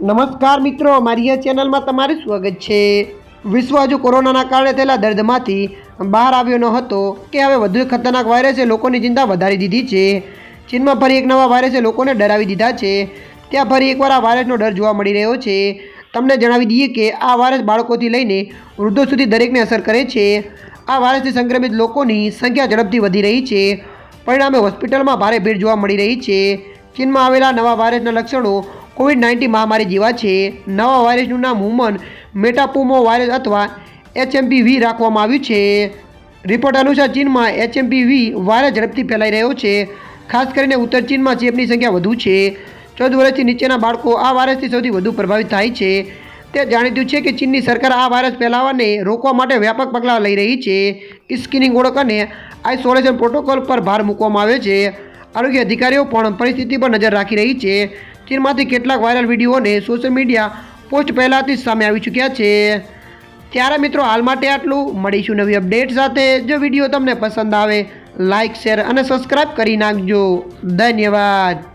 નમસ્કાર મિત્રો, મારી આ ચેનલમાં તમારું સ્વાગત છે। વિશ્વ હજુ કોરોનાના કારણે થયેલા દર્દમાંથી બહાર આવ્યો ન હતો કે હવે વધુ એક ખતરનાક વાયરસે લોકોની ચિંતા વધારી દીધી છે। ચીનમાં ફરી એક નવા વાયરસે લોકોને ડરાવી દીધા છે। ત્યાં ફરી એકવાર આ વાયરસનો ડર જોવા મળી રહ્યો છે। તમને જણાવી દઈએ કે આ વાયરસ બાળકોથી લઈને વૃદ્ધો સુધી દરેકને અસર કરે છે। આ વાયરસથી સંક્રમિત લોકોની સંખ્યા ઝડપથી વધી રહી છે। પરિણામે હોસ્પિટલમાં ભારે ભીડ જોવા મળી રહી છે। ચીનમાં આવેલા નવા વાયરસના લક્ષણો કોવિડ-19 મહામારી જેવા છે। નવા વાયરસનું નામ હ્યુમન મેટાપોમો વાયરસ અથવા HMPV રાખવામાં આવ્યું છે। રિપોર્ટ અનુસાર ચીનમાં HMPV વાયરસ ઝડપથી ફેલાઈ રહ્યો છે। ખાસ કરીને ઉત્તર ચીનમાં ચેપની સંખ્યા વધુ છે। 14 વર્ષથી નીચેના બાળકો આ વાયરસથી સૌથી વધુ પ્રભાવિત થાય છે। તે જાણીતું છે કે ચીનની સરકાર આ વાયરસ ફેલાવાને રોકવા માટે વ્યાપક પગલાં લઈ રહી છે। સ્ક્રીનિંગ ઓળખ અને આઇસોલેશન પ્રોટોકોલ પર ભાર મૂકવામાં આવ્યો છે। આરોગ્ય અધિકારીઓ પણ પરિસ્થિતિ પર નજર રાખી રહી છે। ચીનમાંથી કેટલાક વાયરલ વિડીયો અને સોશિયલ મીડિયા પોસ્ટ પહેલાંથી જ સામે આવી ચૂક્યા છે। ત્યારે મિત્રો હાલ માટે આટલું, મળીશું નવી અપડેટ સાથે। જો વિડીયો તમને પસંદ આવે લાઇક, શેર અને સબસ્ક્રાઈબ કરી નાખજો। ધન્યવાદ।